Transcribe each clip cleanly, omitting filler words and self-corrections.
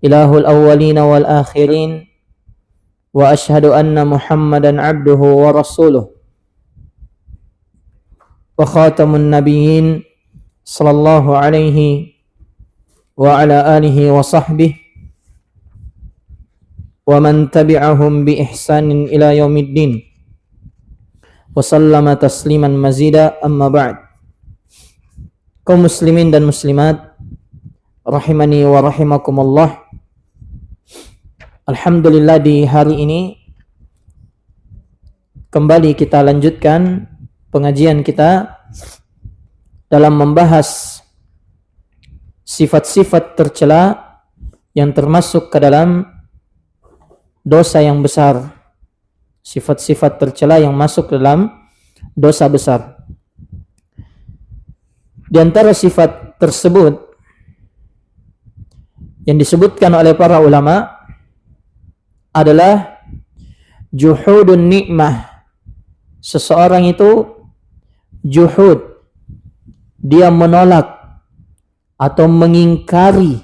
ilahul awwalin wal akhirin, wa ashhadu anna Muhammadan abduhu wa rasuluh wa khatamun nabiyyin sallallahu alaihi wa ala alihi wa sahbihi wa man tabi'ahum bi ihsanin ila yaumiddin wa sallama tasliman mazida, amma ba'd. Kaum muslimin dan muslimat rahimani wa rahimakumullah. Alhamdulillah, di hari ini kembali kita lanjutkan pengajian kita dalam membahas sifat-sifat tercela yang termasuk ke dalam dosa yang besar. Sifat-sifat tercela yang masuk ke dalam dosa besar. Di antara sifat tersebut yang disebutkan oleh para ulama adalah juhudun nikmah. Seseorang itu juhud, dia menolak atau mengingkari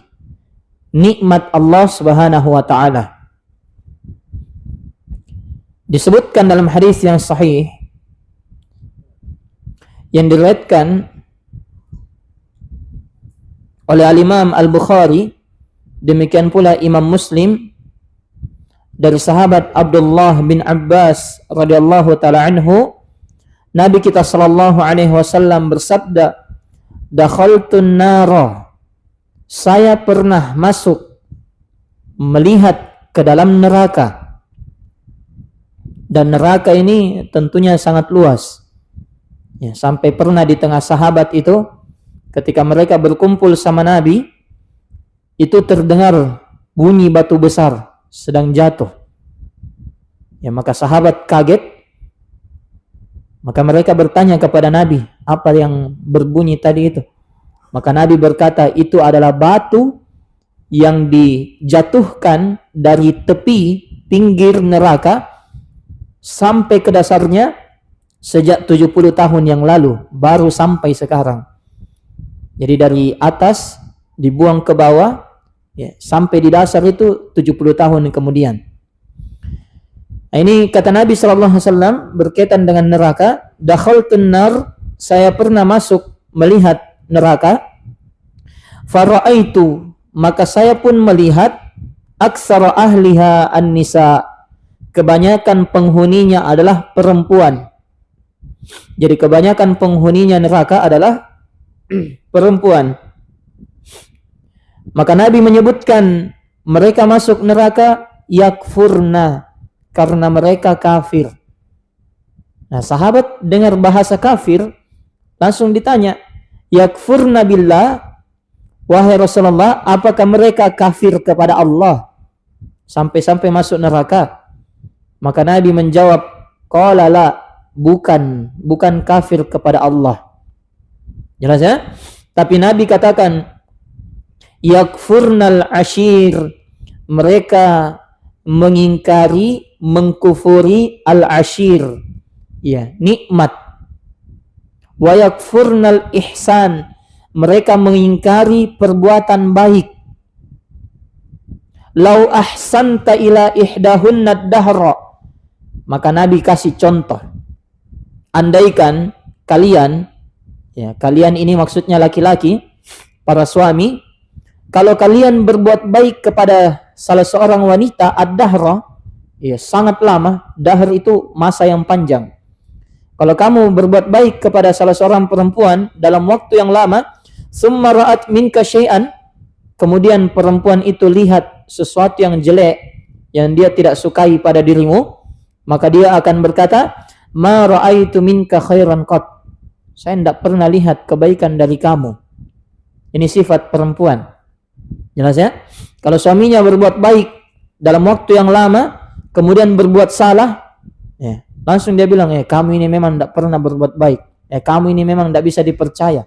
nikmat Allah Subhanahu wa taala. Disebutkan dalam hadis yang sahih yang diriwayatkan oleh Al-Imam Al-Bukhari, demikian pula Imam Muslim, dari sahabat Abdullah bin Abbas radhiyallahu taala anhu, Nabi kita sallallahu alaihi wasallam bersabda, dakhaltun nara, saya pernah masuk, melihat ke dalam neraka. Dan neraka ini tentunya sangat luas. Ya, sampai pernah di tengah sahabat itu, ketika mereka berkumpul sama Nabi, itu terdengar bunyi batu besar sedang jatuh. Ya, maka sahabat kaget. Maka mereka bertanya kepada Nabi, apa yang berbunyi tadi itu? Maka Nabi berkata, itu adalah batu yang dijatuhkan dari tepi pinggir neraka sampai ke dasarnya sejak 70 tahun yang lalu, baru sampai sekarang. Jadi dari atas dibuang ke bawah, ya, sampai di dasar itu 70 tahun kemudian. Nah, ini kata Nabi SAW berkaitan dengan neraka, dakhaltun nar, saya pernah masuk melihat neraka, fara'aitu, maka saya pun melihat aksara ahliha an-nisa, kebanyakan penghuninya adalah perempuan. Jadi kebanyakan penghuninya neraka adalah perempuan. Maka Nabi menyebutkan mereka masuk neraka yakfurna, karena mereka kafir. Nah, sahabat dengar bahasa kafir, langsung ditanya, yakfurna billah, wahai Rasulullah, apakah mereka kafir kepada Allah sampai-sampai masuk neraka? Maka Nabi menjawab, qala la, bukan kafir kepada Allah. Jelas ya? Tapi Nabi katakan, yakfurnal ashir, mereka mengingkari, mengkufuri al-ashir, ya, nikmat. Wa yakfurnal ihsan, mereka mengingkari perbuatan baik. Lau ahsanta ila ihdahunna dahra, maka Nabi kasih contoh. Andaikan kalian, ya, kalian ini maksudnya laki-laki, para suami, kalau kalian berbuat baik kepada salah seorang wanita, ad-dahra, ya, sangat lama. Dahr itu masa yang panjang. Kalau kamu berbuat baik kepada salah seorang perempuan dalam waktu yang lama, summa ra'at minka syai'an, kemudian perempuan itu lihat sesuatu yang jelek yang dia tidak sukai pada dirimu, maka dia akan berkata, ma ra'aitu minka khairan qat, saya tidak pernah lihat kebaikan dari kamu. Ini sifat perempuan. Jelas ya? Kalau suaminya berbuat baik dalam waktu yang lama, kemudian berbuat salah, ya, langsung dia bilang, kamu ini memang tidak pernah berbuat baik, kamu ini memang tidak bisa dipercaya.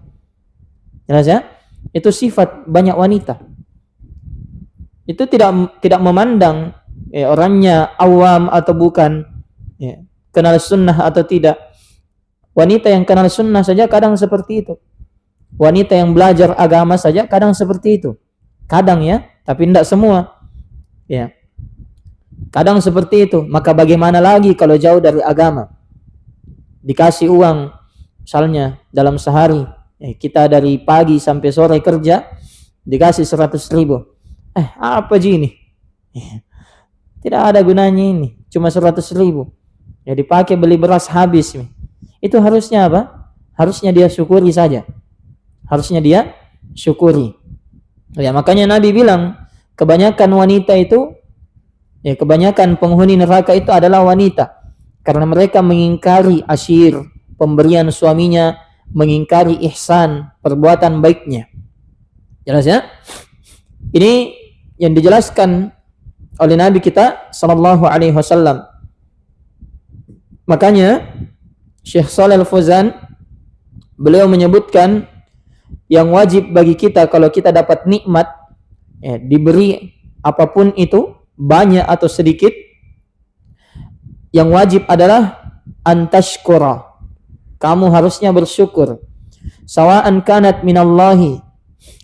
Jelas ya? Itu sifat banyak wanita. Itu tidak memandang orangnya awam atau bukan, kenal sunnah atau tidak. Wanita yang kenal sunnah saja kadang seperti itu. Wanita yang belajar agama saja kadang seperti itu. Kadang ya, tapi tidak semua. Ya. Kadang seperti itu. Maka bagaimana lagi kalau jauh dari agama? Dikasih uang, misalnya dalam sehari, kita dari pagi sampai sore kerja, dikasih 100.000. Apa ji ini? Tidak ada gunanya ini. Cuma 100.000. Ya dipakai beli beras habis. Itu harusnya apa? Harusnya dia syukuri saja. Harusnya dia syukuri. Ya, makanya Nabi bilang, kebanyakan wanita itu, ya kebanyakan penghuni neraka itu adalah wanita. Karena mereka mengingkari asyir, pemberian suaminya, mengingkari ihsan, perbuatan baiknya. Jelas ya? Ini yang dijelaskan oleh Nabi kita sallallahu alaihi wasallam. Makanya Syekh Shalih Al-Fauzan beliau menyebutkan yang wajib bagi kita kalau kita dapat nikmat, diberi apapun itu, banyak atau sedikit, yang wajib adalah antashkura. Kamu harusnya bersyukur. Sawa'an kanat minallahi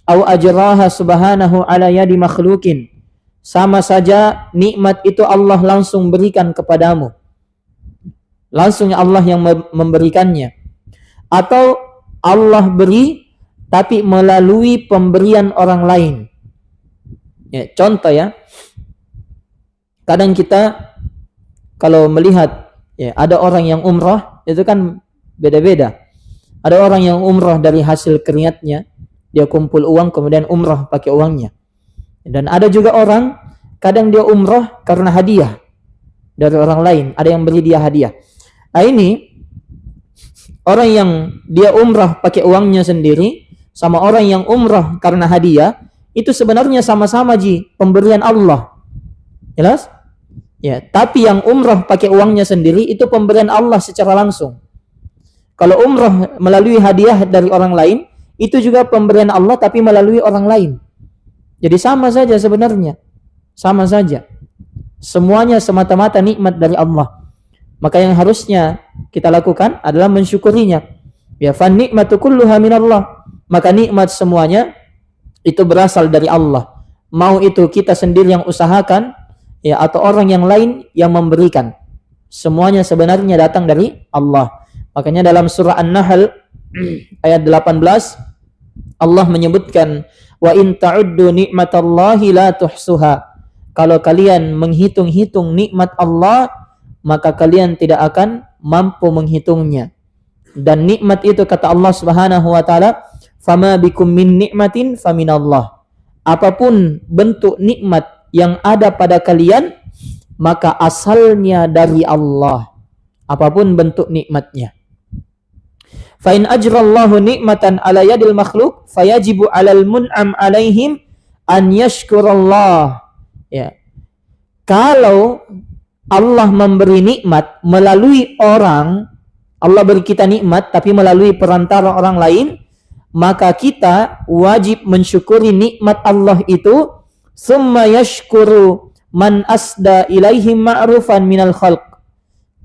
au ajraha subhanahu ala yadi makhlukin. Sama saja nikmat itu Allah langsung berikan kepadamu. Langsung Allah yang memberikannya. Atau Allah beri tapi melalui pemberian orang lain. Ya, contoh ya. Kadang kita kalau melihat ada orang yang umrah, itu kan beda-beda. Ada orang yang umrah dari hasil keringatnya, dia kumpul uang kemudian umrah pakai uangnya. Dan ada juga orang kadang dia umrah karena hadiah dari orang lain, ada yang beri dia hadiah. Nah, ini orang yang dia umrah pakai uangnya sendiri sama orang yang umrah karena hadiah, itu sebenarnya sama-sama pemberian Allah. Jelas? Ya, tapi yang umrah pakai uangnya sendiri itu pemberian Allah secara langsung. Kalau umrah melalui hadiah dari orang lain, itu juga pemberian Allah tapi melalui orang lain. Jadi sama saja sebenarnya. Sama saja. Semuanya semata-mata nikmat dari Allah. Maka yang harusnya kita lakukan adalah mensyukurinya. Ya, fan nikmatu kulluha minallah. Maka nikmat semuanya itu berasal dari Allah. Mau itu kita sendiri yang usahakan, ya, atau orang yang lain yang memberikan. Semuanya sebenarnya datang dari Allah. Makanya dalam surah An-Nahl ayat 18 Allah menyebutkan, wa in ta'uddu ni'matallahi la tuhsuha. Kalau kalian menghitung-hitung nikmat Allah, maka kalian tidak akan mampu menghitungnya. Dan nikmat itu kata Allah Subhanahu wa taala, fama bikum min ni'matin faminallah. Apapun bentuk nikmat yang ada pada kalian, maka asalnya dari Allah. Apapun bentuk nikmatnya. Fa in ajrallahu ni'matan ala yadil makhluk fayajibu 'alal mun'am 'alaihim an yashkurallah. Ya. Kalau Allah memberi nikmat melalui orang, Allah beri kita nikmat tapi melalui perantara orang lain, maka kita wajib mensyukuri nikmat Allah itu. Summa yashkuru man asda ilaihim ma'rufan minal khalq.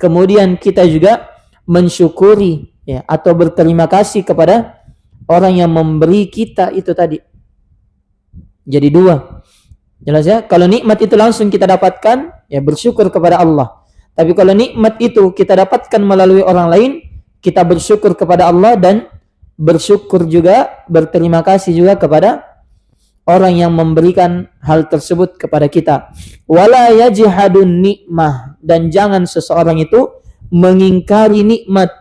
Kemudian kita juga mensyukuri, ya, atau berterima kasih kepada orang yang memberi kita itu tadi. Jadi dua. Jelas ya? Kalau nikmat itu langsung kita dapatkan, ya bersyukur kepada Allah. Tapi kalau nikmat itu kita dapatkan melalui orang lain, kita bersyukur kepada Allah dan bersyukur juga, berterima kasih juga kepada orang yang memberikan hal tersebut kepada kita. Wala yajhadun nikmah, dan jangan seseorang itu mengingkari nikmat.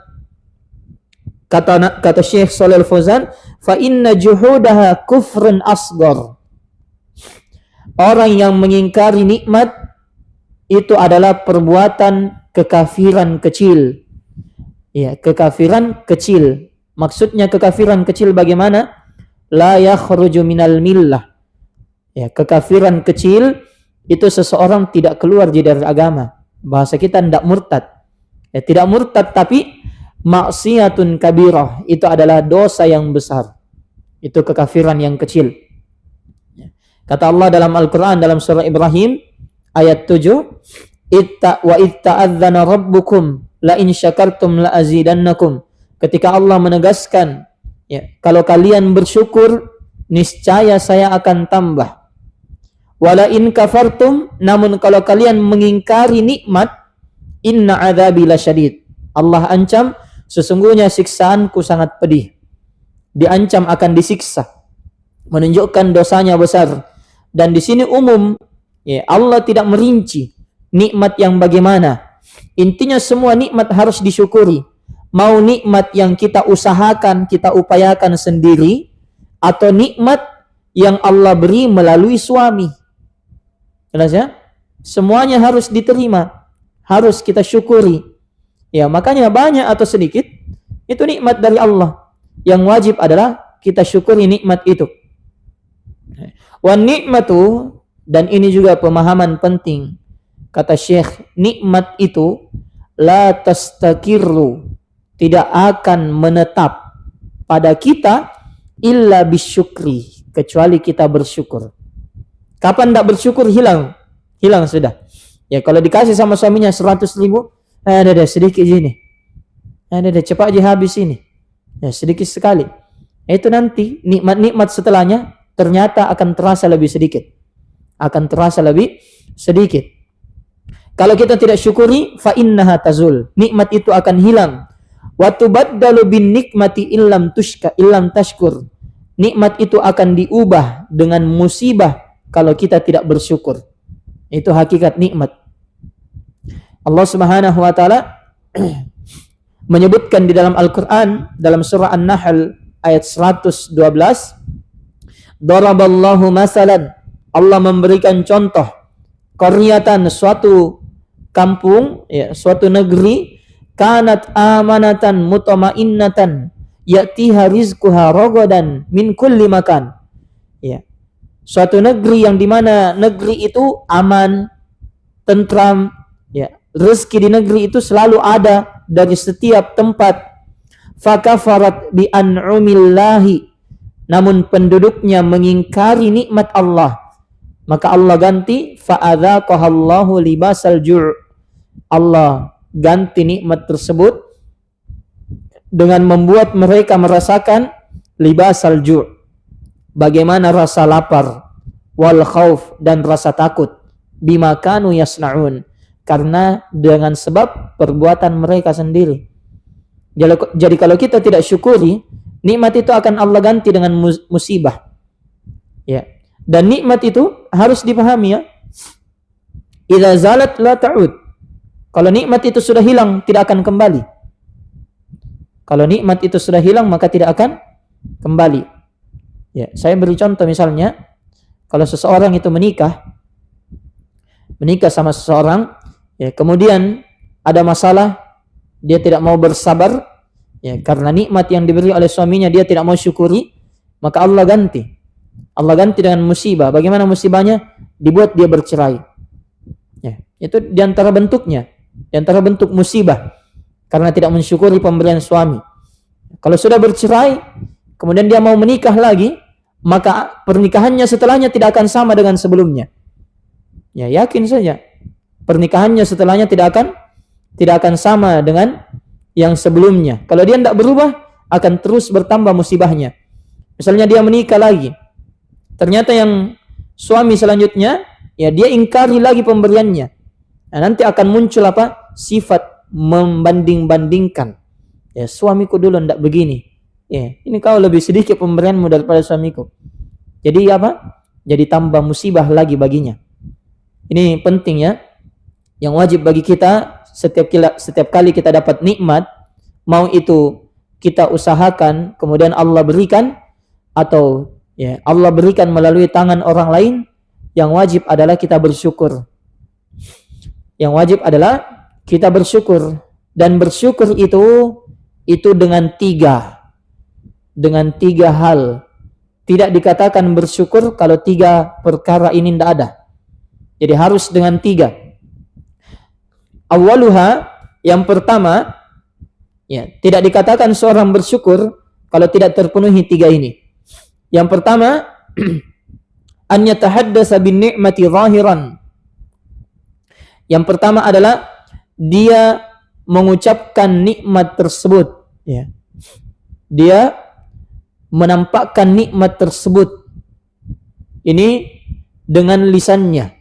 Kata Syekh Shalih Al-Fauzan, fa inna juhudaha kufrun asghar. Orang yang mengingkari nikmat itu adalah perbuatan kekafiran kecil. Ya, kekafiran kecil. Maksudnya kekafiran kecil bagaimana? La yakhruju minal millah. Ya, kekafiran kecil itu seseorang tidak keluar dari agama. Bahasa kita tidak murtad. Ya, tidak murtad tapi maksiatun kabirah, itu adalah dosa yang besar. Itu kekafiran yang kecil. Ya. Kata Allah dalam Al-Qur'an dalam surah Ibrahim ayat 7, wa itta'adzana rabbukum la in syakartum la azidannakum. Ketika Allah menegaskan, ya, kalau kalian bersyukur niscaya saya akan tambah. Wala in kafartum, namun kalau kalian mengingkari nikmat, inna adzabi lasyadid. Allah ancam, sesungguhnya siksaanku sangat pedih. Diancam akan disiksa, menunjukkan dosanya besar. Dan di sini umum, ya, Allah tidak merinci nikmat yang bagaimana. Intinya semua nikmat harus disyukuri. Mau nikmat yang kita usahakan, kita upayakan sendiri, atau nikmat yang Allah beri melalui suami. Jelas ya? Semuanya harus diterima, harus kita syukuri. Ya, makanya banyak atau sedikit itu nikmat dari Allah. Yang wajib adalah kita syukuri nikmat itu. Wan nikmatu, dan ini juga pemahaman penting. Kata Syekh, nikmat itu la tastakirru, tidak akan menetap pada kita illa bisyukri, kecuali kita bersyukur. Kapan tidak bersyukur hilang sudah. Ya, kalau dikasih sama suaminya 100.000, ada sedikit sini, ada cepat aja habis ini, ya sedikit sekali. Itu nanti nikmat-nikmat setelahnya ternyata akan terasa lebih sedikit, Kalau kita tidak syukuri, fa innaha tazul, nikmat itu akan hilang. Wa tubaddalu bin nikmati illam tashkur, nikmat itu akan diubah dengan musibah kalau kita tidak bersyukur. Itu hakikat nikmat. Allah Subhanahu wa taala menyebutkan di dalam Al-Qur'an dalam surah An-Nahl ayat 112, daraballahu masalan, Allah memberikan contoh, qaryatan, suatu kampung, ya, suatu negeri, kanat amanatan mutmainnatan ya'tiha rizquha ragadan min kulli makan. Ya. Suatu negeri yang dimana negeri itu aman, tentram, ya, rezeki di negeri itu selalu ada dari setiap tempat. Fakafarat bi an'umillahi, namun penduduknya mengingkari nikmat Allah, maka Allah ganti fa'adzaqahallahu libasal ju', Allah ganti nikmat tersebut dengan membuat mereka merasakan libasal ju', bagaimana rasa lapar, wal khauf, dan rasa takut, bima kanu yasnaun, karena dengan sebab perbuatan mereka sendiri. Jadi kalau kita tidak syukuri, nikmat itu akan Allah ganti dengan musibah. Ya. Dan nikmat itu harus dipahami, ya. Idza zalat la ta'ud. Kalau nikmat itu sudah hilang, tidak akan kembali. Kalau nikmat itu sudah hilang, maka tidak akan kembali. Ya, saya beri contoh misalnya, kalau seseorang itu menikah sama seseorang, ya, kemudian ada masalah, dia tidak mau bersabar, ya, karena nikmat yang diberi oleh suaminya dia tidak mau syukuri, maka Allah ganti dengan musibah. Bagaimana musibahnya? Dibuat dia bercerai. Ya, itu diantara bentuknya, diantara bentuk musibah, karena tidak mensyukuri pemberian suami. Kalau sudah bercerai, kemudian dia mau menikah lagi, maka pernikahannya setelahnya tidak akan sama dengan sebelumnya. Ya, yakin saja, pernikahannya setelahnya tidak akan sama dengan yang sebelumnya. Kalau dia tidak berubah, akan terus bertambah musibahnya. Misalnya dia menikah lagi, ternyata yang suami selanjutnya, ya, dia ingkari lagi pemberiannya. Nah, nanti akan muncul sifat membanding-bandingkan. Ya, suamiku dulu tidak begini. Ya, ini kau lebih sedikit pemberianmu daripada suamiku. Jadi Jadi tambah musibah lagi baginya. Ini penting, ya. Yang wajib bagi kita setiap kali kita dapat nikmat, mau itu kita usahakan kemudian Allah berikan, atau, ya, Allah berikan melalui tangan orang lain, yang wajib adalah kita bersyukur. Yang wajib adalah kita bersyukur, dan bersyukur itu dengan tiga hal. Tidak dikatakan bersyukur kalau 3 perkara ini tidak ada. Jadi harus dengan 3. Awaluha, yang pertama, ya, tidak dikatakan seorang bersyukur kalau tidak terpenuhi 3 ini. Yang pertama, an yatahaddasa bin ni'mati zahiran. Yang pertama adalah dia mengucapkan nikmat tersebut, ya. Dia menampakkan nikmat tersebut. Ini dengan lisannya.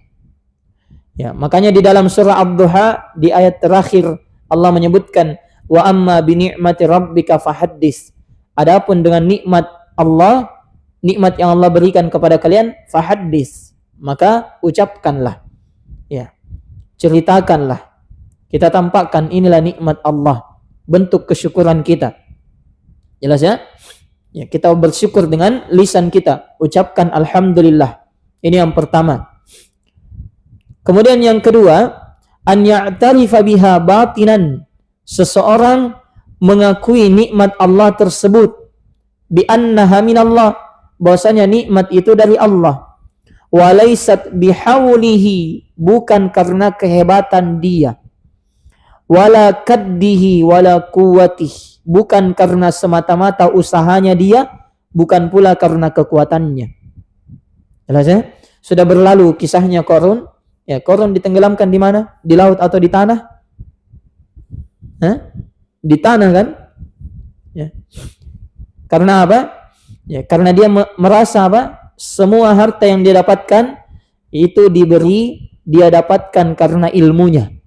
Ya, makanya di dalam surah Ad-Duha di ayat terakhir Allah menyebutkan wa amma bi ni'mati rabbika fahaddits. Adapun dengan nikmat Allah, nikmat yang Allah berikan kepada kalian, fahaddits, maka ucapkanlah. Ya. Ceritakanlah. Kita tampakkan inilah nikmat Allah, bentuk kesyukuran kita. Jelas ya? Ya, kita bersyukur dengan lisan kita, ucapkan alhamdulillah. Ini yang pertama. Kemudian yang kedua, an ya'tarifa biha batinan. Seseorang mengakui nikmat Allah tersebut bi annaha minallah, bahwasanya nikmat itu dari Allah. Wa laysat bihaulihi, bukan karena kehebatan dia. Wala kaddihi wala quwwatihi, bukan karena semata-mata usahanya dia, bukan pula karena kekuatannya. Jelas ya? Sudah berlalu kisahnya Qarun. Ya, Qarun ditenggelamkan di mana? Di laut atau di tanah? Hah? Di tanah kan? Ya. Karena apa? Ya, karena dia merasa apa? Semua harta yang dia dapatkan itu dia dapatkan karena ilmunya.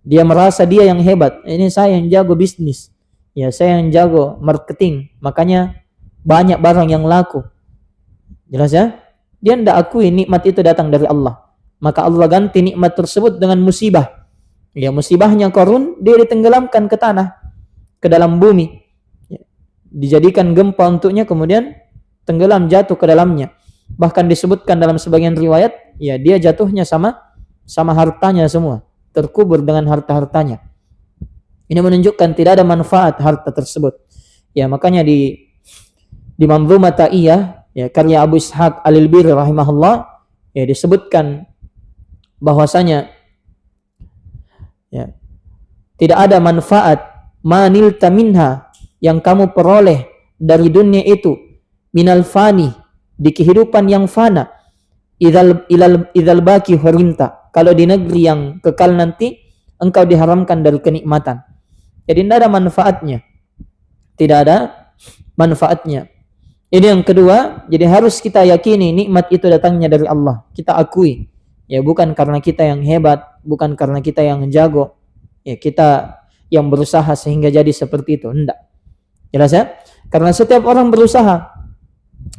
Dia merasa dia yang hebat. Ini saya yang jago bisnis. Ya, saya yang jago marketing. Makanya banyak barang yang laku. Jelas ya? Dia tidak akui nikmat itu datang dari Allah. Maka Allah ganti nikmat tersebut dengan musibah. Ya, musibahnya Qarun, dia ditenggelamkan ke tanah, ke dalam bumi. Ya, dijadikan gempa untuknya, kemudian tenggelam, jatuh ke dalamnya. Bahkan disebutkan dalam sebagian riwayat, ya dia jatuhnya sama hartanya semua. Terkubur dengan harta-hartanya. Ini menunjukkan tidak ada manfaat harta tersebut. Ya, makanya di Manzumah Ta'iyah, ya, karya Abu Ishaq Al-Ilbiri rahimahullah, ya disebutkan bahwasanya ya, tidak ada manfaat manilta minha, yang kamu peroleh dari dunia itu, minal fani, di kehidupan yang fana, idal baki hurinta, kalau di negeri yang kekal nanti engkau diharamkan dari kenikmatan. Jadi tidak ada manfaatnya. Tidak ada manfaatnya. Ini yang kedua, jadi harus kita yakini nikmat itu datangnya dari Allah. Kita akui. Ya, bukan karena kita yang hebat, bukan karena kita yang jago. Ya, kita yang berusaha sehingga jadi seperti itu. Tidak. Jelas ya? Karena setiap orang berusaha.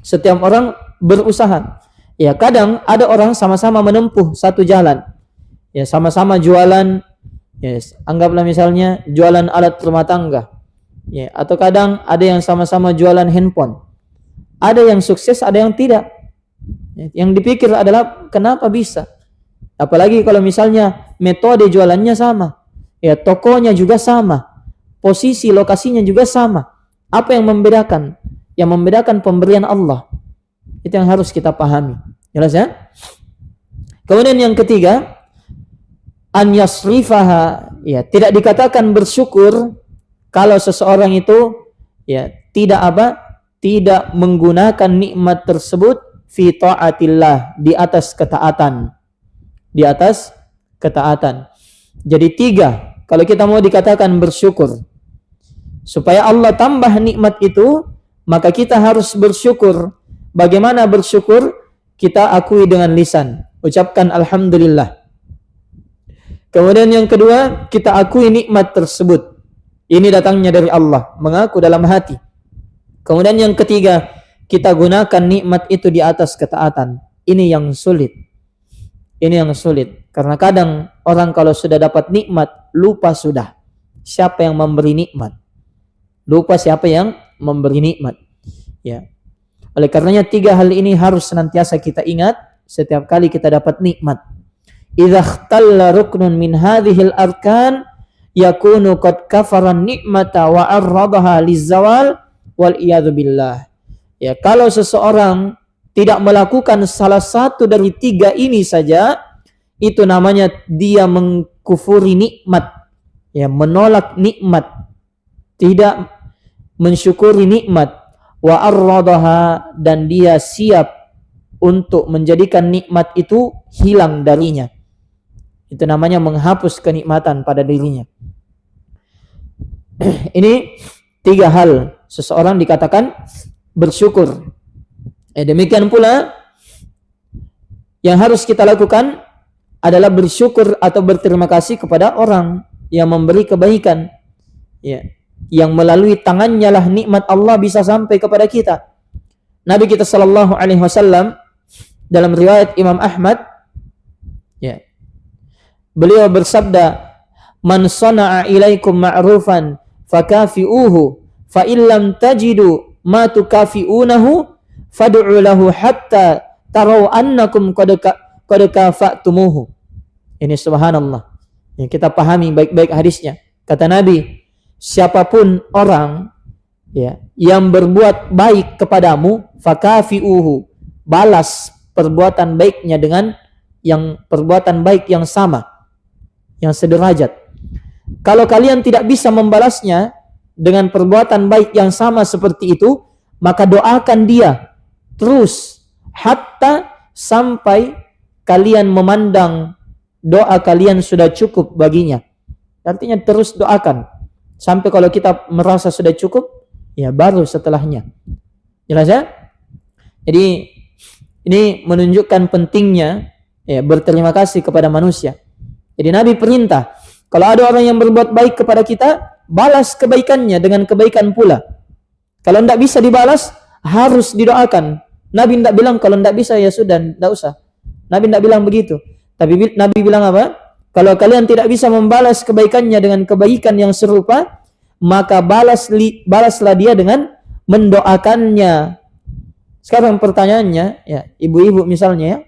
Setiap orang berusaha. Ya, kadang ada orang sama-sama menempuh satu jalan. Ya, sama-sama jualan. Yes, anggaplah misalnya jualan alat rumah tangga. Ya, atau kadang ada yang sama-sama jualan handphone. Ada yang sukses, ada yang tidak. Ya, yang dipikir adalah kenapa bisa? Apalagi kalau misalnya metode jualannya sama. Ya, tokonya juga sama. Posisi lokasinya juga sama. Apa yang membedakan? Yang membedakan pemberian Allah. Itu yang harus kita pahami. Jelas ya? Kemudian yang ketiga, an yasrifaha, ya, tidak dikatakan bersyukur kalau seseorang itu ya tidak menggunakan nikmat tersebut fi ta'atillah, di atas ketaatan. Di atas ketaatan. Jadi tiga, kalau kita mau dikatakan bersyukur, supaya Allah tambah nikmat itu, maka kita harus bersyukur. Bagaimana bersyukur? Kita akui dengan lisan, ucapkan alhamdulillah. Kemudian yang kedua, kita akui nikmat tersebut. Ini datangnya dari Allah, mengaku dalam hati. Kemudian yang ketiga, kita gunakan nikmat itu di atas ketaatan. Ini yang sulit. Ini yang sulit. Karena kadang orang kalau sudah dapat nikmat, lupa sudah siapa yang memberi nikmat. Lupa siapa yang memberi nikmat. Ya. Oleh karenanya tiga hal ini harus senantiasa kita ingat setiap kali kita dapat nikmat. Idza ikhtalla ruknun min hadhil arkan yakunu qad kafara ni'mata wa arradaha lizawal wal iyadzu billah. Ya, kalau seseorang tidak melakukan salah satu dari tiga ini saja, itu namanya dia mengkufuri nikmat, ya, menolak nikmat, tidak mensyukuri nikmat, wa arradaha, dan dia siap untuk menjadikan nikmat itu hilang darinya. Itu namanya menghapus kenikmatan pada dirinya. Ini tiga hal seseorang dikatakan bersyukur. Demikian pula Yang harus kita lakukan adalah bersyukur atau berterima kasih kepada orang yang memberi kebaikan, ya, yang melalui tangannya lah nikmat Allah bisa sampai kepada kita. Nabi kita sallallahu alaihi wasallam dalam riwayat Imam Ahmad, ya, beliau bersabda, "Man sana'a ilaikum ma'rufan fakafi'uhu, fa illam tajidu ma tukafi'unahu fad'u lahu hatta tarau annakum qad kafa'tumuhu." Ini subhanallah. Ya, kita pahami baik-baik hadisnya. Kata Nabi, siapapun orang, ya, yang berbuat baik kepadamu, fakafi'uhu, balas perbuatan baiknya dengan yang perbuatan baik yang sama, yang sederajat. Kalau kalian tidak bisa membalasnya dengan perbuatan baik yang sama seperti itu, maka doakan dia terus hatta sampai kalian memandang doa kalian sudah cukup baginya. Artinya terus doakan sampai kalau kita merasa sudah cukup, ya baru setelahnya. Jelas ya? Jadi ini menunjukkan pentingnya, ya, berterima kasih kepada manusia. Jadi Nabi perintah, kalau ada orang yang berbuat baik kepada kita, balas kebaikannya dengan kebaikan pula. Kalau tidak bisa dibalas, harus didoakan. Nabi tidak bilang kalau tidak bisa ya sudah, tidak usah. Nabi tidak bilang begitu. Tapi Nabi bilang apa? Kalau kalian tidak bisa membalas kebaikannya dengan kebaikan yang serupa, maka balaslah dia dengan mendoakannya. Sekarang pertanyaannya, ya, ibu-ibu misalnya,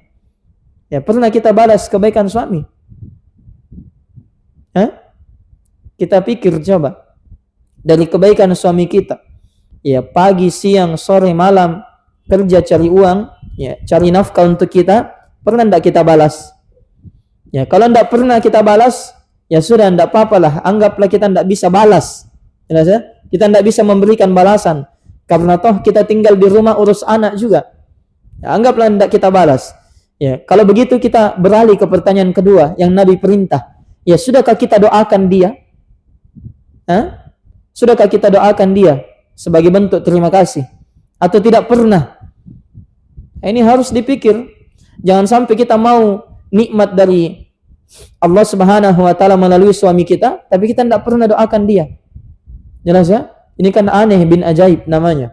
ya, pernah kita balas kebaikan suami? Kita pikir coba, dari kebaikan suami kita, ya, pagi, siang, sore, malam, kerja cari uang, ya, cari nafkah untuk kita, pernah tidak kita balas? Ya, kalau tidak pernah kita balas, ya sudah, tidak apa-apalah, anggaplah kita tidak bisa balas. Jelas ya? Kita tidak bisa memberikan balasan, karena toh kita tinggal di rumah urus anak juga. Ya, anggaplah tidak kita balas. Ya, kalau begitu kita beralih ke pertanyaan kedua yang Nabi perintah. Ya, sudahkah kita doakan dia? Sudahkah kita doakan dia sebagai bentuk terima kasih? Atau tidak pernah? Ini harus dipikir. Jangan sampai kita mau nikmat dari Allah Subhanahu wa taala melalui suami kita, tapi kita tidak pernah doakan dia. Jelas ya? Ini kan aneh bin ajaib namanya.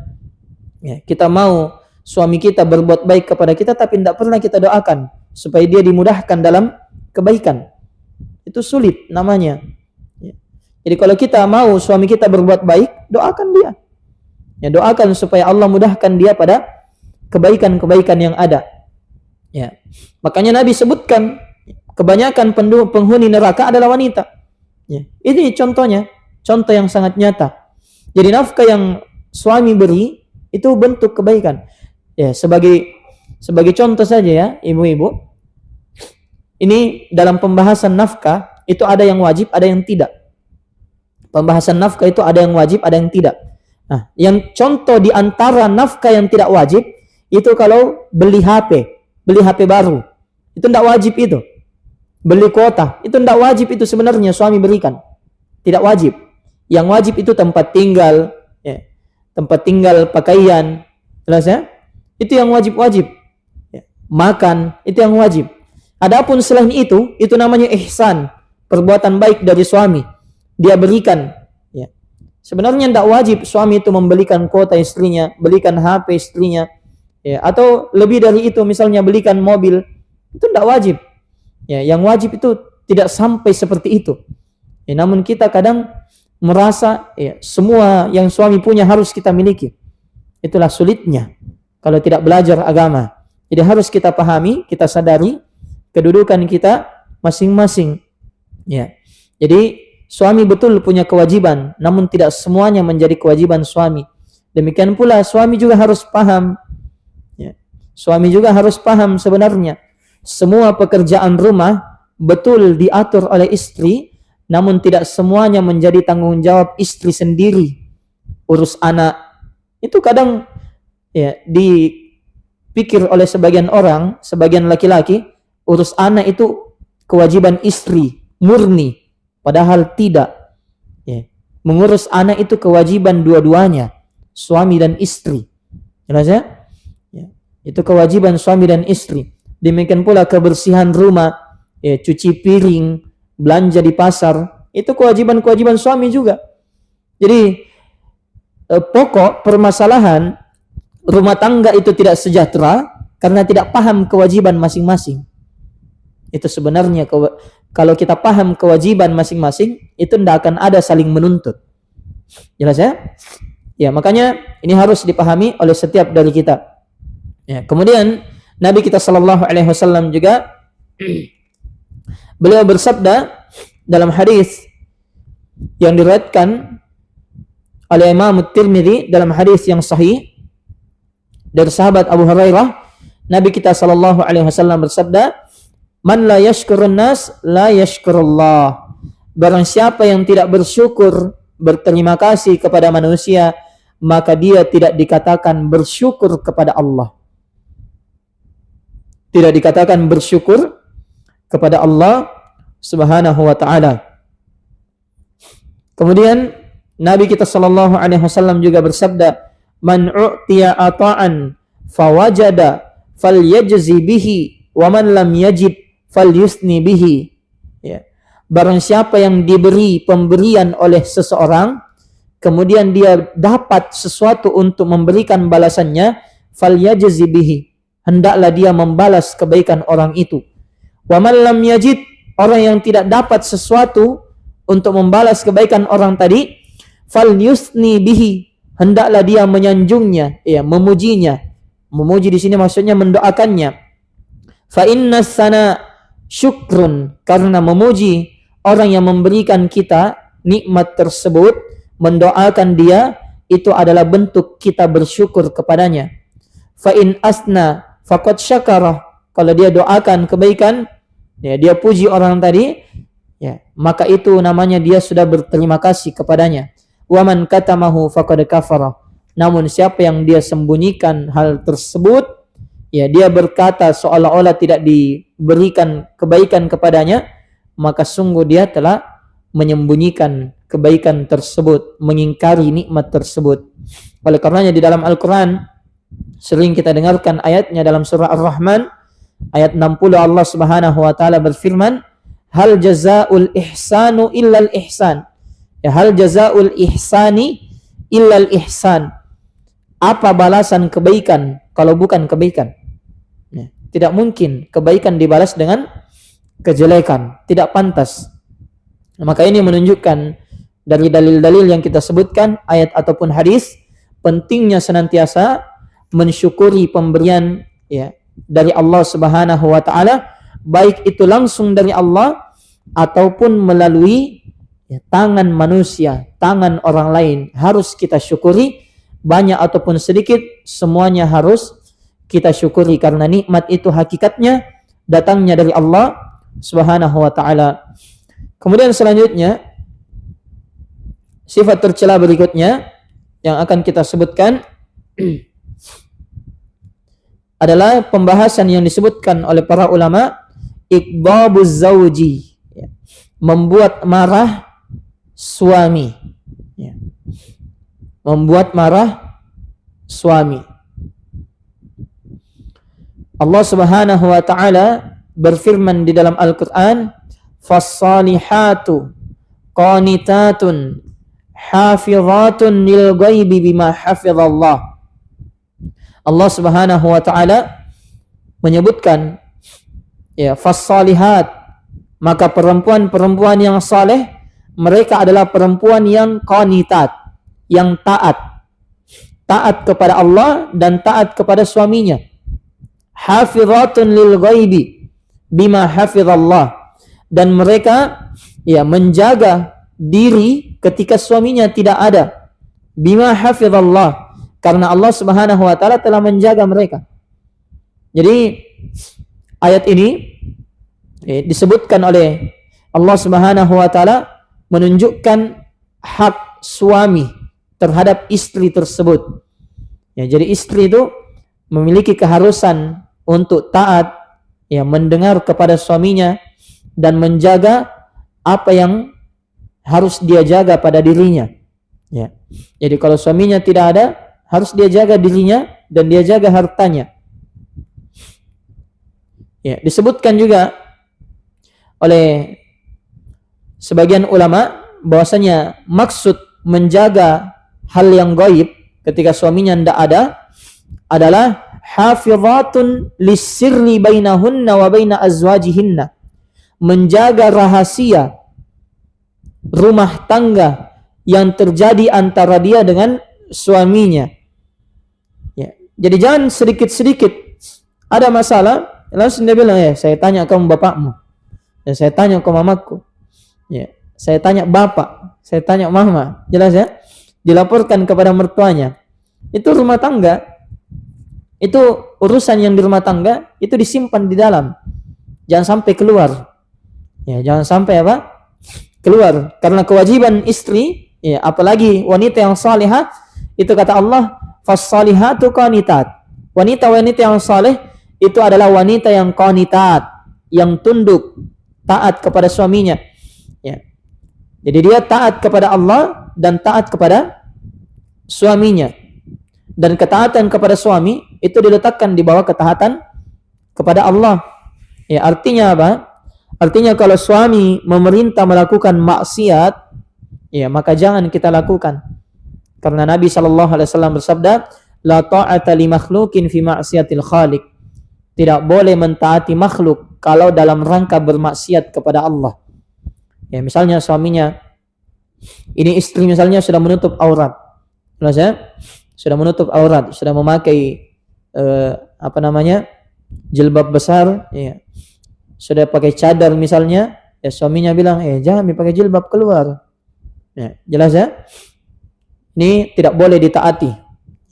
Ya, kita mau suami kita berbuat baik kepada kita, tapi tidak pernah kita doakan supaya dia dimudahkan dalam kebaikan. Itu sulit namanya. Ya. Jadi kalau kita mau suami kita berbuat baik, doakan dia. Ya, doakan supaya Allah mudahkan dia pada kebaikan-kebaikan yang ada. Ya. Makanya Nabi sebutkan kebanyakan penghuni neraka adalah wanita. Ya. Ini contohnya, contoh yang sangat nyata. Jadi nafkah yang suami beri itu bentuk kebaikan. Ya, sebagai contoh saja ya, ibu-ibu. Ini dalam pembahasan nafkah itu ada yang wajib, ada yang tidak. Pembahasan nafkah itu ada yang wajib, ada yang tidak. Nah, yang contoh di antara nafkah yang tidak wajib itu kalau beli HP baru. Itu tidak wajib itu. Beli kuota, itu tidak wajib itu sebenarnya suami berikan. Tidak wajib. Yang wajib itu tempat tinggal, ya. Tempat tinggal, pakaian. Jelas ya? Itu yang wajib-wajib. Ya. Makan, itu yang wajib. Adapun selain itu namanya ihsan, perbuatan baik dari suami. Dia berikan. Ya. Sebenarnya tidak wajib suami itu membelikan kuota istrinya, belikan HP istrinya, ya. Atau lebih dari itu, misalnya belikan mobil, itu tidak wajib. Ya, yang wajib itu tidak sampai seperti itu. Ya, namun kita kadang merasa, ya, semua yang suami punya harus kita miliki. Itulah sulitnya kalau tidak belajar agama. Jadi harus kita pahami, kita sadari kedudukan kita masing-masing. Ya. Jadi suami betul punya kewajiban, namun tidak semuanya menjadi kewajiban suami. Demikian pula suami juga harus paham. Ya. Suami juga harus paham sebenarnya semua pekerjaan rumah betul diatur oleh istri, namun tidak semuanya menjadi tanggung jawab istri sendiri. Urus anak itu kadang, ya, dipikir oleh sebagian orang, sebagian laki-laki, urus anak itu kewajiban istri murni, padahal tidak. Ya. Mengurus anak itu kewajiban dua-duanya, suami dan istri. Jelas ya? Ya. Itu kewajiban suami dan istri. Demikian pula kebersihan rumah, ya, cuci piring, belanja di pasar, itu kewajiban-kewajiban suami juga. Jadi pokok permasalahan rumah tangga itu tidak sejahtera karena tidak paham kewajiban masing-masing. Itu sebenarnya kalau kita paham kewajiban masing-masing, itu tidak akan ada saling menuntut. Jelas ya? Ya, makanya ini harus dipahami oleh setiap dari kita. Ya, kemudian Nabi kita sallallahu alaihi wasallam juga beliau bersabda dalam hadis yang diriwayatkan oleh Imam Tirmidzi dalam hadis yang sahih dari sahabat Abu Hurairah, Nabi kita sallallahu alaihi wasallam bersabda, "Man la yashkurun nas la yashkurullah." Barang siapa yang tidak bersyukur, berterima kasih kepada manusia, maka dia tidak dikatakan bersyukur kepada Allah. Tidak dikatakan bersyukur kepada Allah Subhanahu wa taala. Kemudian Nabi kita sallallahu alaihi wasallam juga bersabda, "Man u'tiya ata'an fawajada falyajzi bihi wa man lam yajid falyusni bihi." Ya. Barang siapa yang diberi pemberian oleh seseorang, kemudian dia dapat sesuatu untuk memberikan balasannya, falyajzi bihi, hendaklah dia membalas kebaikan orang itu. Wa man lam yajid, orang yang tidak dapat sesuatu untuk membalas kebaikan orang tadi, falyusni bihi, hendaklah dia menyanjungnya, ya, memujinya. Memuji di sini maksudnya mendoakannya. Fa inna sana syukrun, karena memuji orang yang memberikan kita nikmat tersebut, mendoakan dia, itu adalah bentuk kita bersyukur kepadanya. Fa in asna faqad syakara, kalau dia doakan kebaikan, ya, dia puji orang tadi, ya, maka itu namanya dia sudah berterima kasih kepadanya. Wa man katamahu faqad kafara, namun siapa yang dia sembunyikan hal tersebut, ya, dia berkata seolah-olah tidak diberikan kebaikan kepadanya, maka sungguh dia telah menyembunyikan kebaikan tersebut, mengingkari nikmat tersebut. Oleh karenanya di dalam Al-Quran sering kita dengarkan ayatnya dalam surah Ar-Rahman ayat 60, Allah Subhanahu wa taala berfirman, "Hal jazaa'ul ihsanu illal ihsan." Ya, hal jazaa'ul ihsani illal ihsan. Apa balasan kebaikan kalau bukan kebaikan? Ya, tidak mungkin kebaikan dibalas dengan kejelekan, tidak pantas. Maka ini menunjukkan dari dalil-dalil yang kita sebutkan, ayat ataupun hadis, pentingnya senantiasa mensyukuri pemberian, ya, dari Allah Subhanahu wa taala, baik itu langsung dari Allah ataupun melalui, ya, tangan manusia, tangan orang lain, harus kita syukuri, banyak ataupun sedikit, semuanya harus kita syukuri karena nikmat itu hakikatnya datangnya dari Allah Subhanahu wa taala. Kemudian selanjutnya, sifat tercela berikutnya yang akan kita sebutkan adalah pembahasan yang disebutkan oleh para ulama, iqdabuz zauji, ya, membuat marah suami, ya, membuat marah suami. Allah Subhanahu wa taala berfirman di dalam Al-Qur'an, "Fas-salihatu qanitatun hafizatun lil ghaibi bima hafizallah." Allah Subhanahu wa taala menyebutkan, ya, fas-salihat, maka perempuan-perempuan yang saleh, mereka adalah perempuan yang qanitat, yang taat kepada Allah dan taat kepada suaminya. Hafizatun lil ghaibi bima hafizallah, dan mereka, ya, menjaga diri ketika suaminya tidak ada. Bima hafizallah, karena Allah Subhanahu wa taala telah menjaga mereka. Jadi ayat ini, ya, disebutkan oleh Allah Subhanahu wa taala menunjukkan hak suami terhadap istri tersebut. Ya, jadi istri itu memiliki keharusan untuk taat, ya, mendengar kepada suaminya dan menjaga apa yang harus dia jaga pada dirinya. Ya. Jadi kalau suaminya tidak ada, harus dia jaga dirinya dan dia jaga hartanya. Ya, disebutkan juga oleh sebagian ulama bahwasanya maksud menjaga hal yang gaib ketika suaminya tidak ada adalah hafizatun lisirri bainahunna wa baina azwajihinna, menjaga rahasia rumah tangga yang terjadi antara dia dengan suaminya. Ya, jadi jangan sedikit-sedikit ada masalah langsung dia bilang, ya saya tanya kamu bapakmu, ya saya tanya ke mamaku, ya saya tanya bapak, saya tanya mama, jelas ya, dilaporkan kepada mertuanya. Itu rumah tangga, itu urusan yang di rumah tangga itu disimpan di dalam, jangan sampai keluar, ya jangan sampai keluar, karena kewajiban istri, ya apalagi wanita yang salihah, itu kata Allah, fas-salihatu qanitat, wanita-wanita yang saleh itu adalah wanita yang qanitat, yang tunduk, taat kepada suaminya. Ya. Jadi dia taat kepada Allah dan taat kepada suaminya. Dan ketaatan kepada suami itu diletakkan di bawah ketaatan kepada Allah. Ya, artinya apa? Artinya kalau suami memerintah melakukan maksiat, ya maka jangan kita lakukan. Karena Nabi SAW bersabda, la ta'ata li makhlukin fi ma'siyatil khaliq. Tidak boleh mentaati makhluk kalau dalam rangka bermaksiat kepada Allah. Ya, misalnya suaminya, ini istri misalnya sudah menutup aurat, sudah menutup aurat, sudah memakai jilbab besar, ya, sudah pakai cadar misalnya, ya suaminya bilang, jangan pakai jilbab keluar. Ya, jelas ya? Ini tidak boleh ditaati.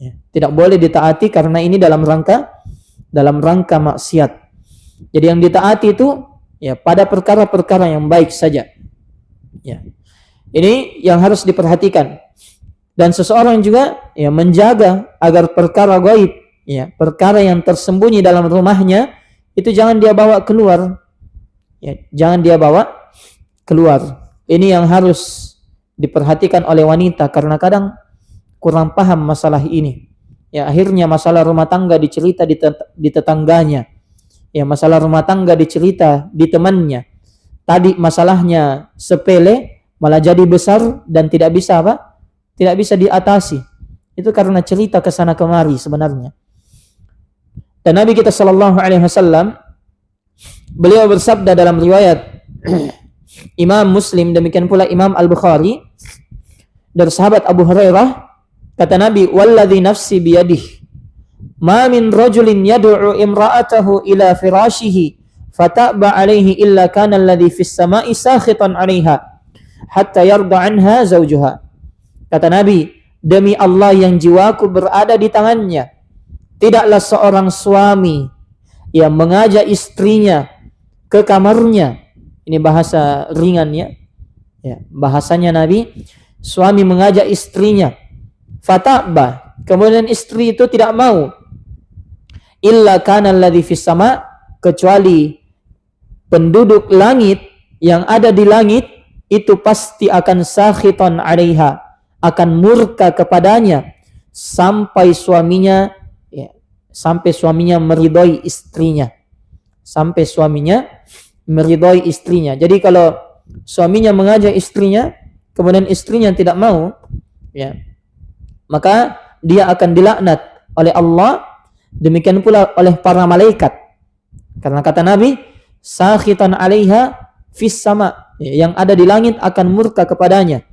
Ya, tidak boleh ditaati karena ini dalam rangka maksiat. Jadi yang ditaati itu ya pada perkara-perkara yang baik saja. Ya. Ini yang harus diperhatikan. Dan seseorang juga ya menjaga agar perkara gaib, ya, perkara yang tersembunyi dalam rumahnya itu jangan dia bawa keluar. Ya, jangan dia bawa keluar. Ini yang harus diperhatikan oleh wanita karena kadang kurang paham masalah ini. Ya, akhirnya masalah rumah tangga dicerita di tetangganya. Ya, masalah rumah tangga dicerita di temannya. Tadi masalahnya sepele malah jadi besar dan tidak bisa tidak bisa diatasi. Itu karena cerita ke sana kemari sebenarnya. Dan Nabi kita sallallahu alaihi wasallam beliau bersabda dalam riwayat Imam Muslim, demikian pula Imam Al-Bukhari, dari sahabat Abu Hurairah, kata Nabi, walladzi nafsi biyadihi ma min rajulin yad'u imra'atahu ila firashihi fata'ba alaihi illa kana alladhi fis sama'i sakhitan 'alaiha hatta yarda 'anha zawjuha. Kata Nabi, demi Allah yang jiwaku berada di tangannya, tidaklah seorang suami yang mengajak istrinya ke kamarnya. Ini bahasa ringan ya. Ya, bahasanya Nabi, suami mengajak istrinya, fata'ba, kemudian istri itu tidak mau, illa kana alladhi fis sama, kecuali penduduk langit yang ada di langit itu pasti akan sakhitan 'alaiha, akan murka kepadanya sampai suaminya meridhoi istrinya. Sampai suaminya meridhoi istrinya. Jadi kalau suaminya mengajak istrinya kemudian istrinya tidak mau, ya, maka dia akan dilaknat oleh Allah, demikian pula oleh para malaikat. Karena kata Nabi, sakhitan 'alaiha fis sama, yang ada di langit akan murka kepadanya.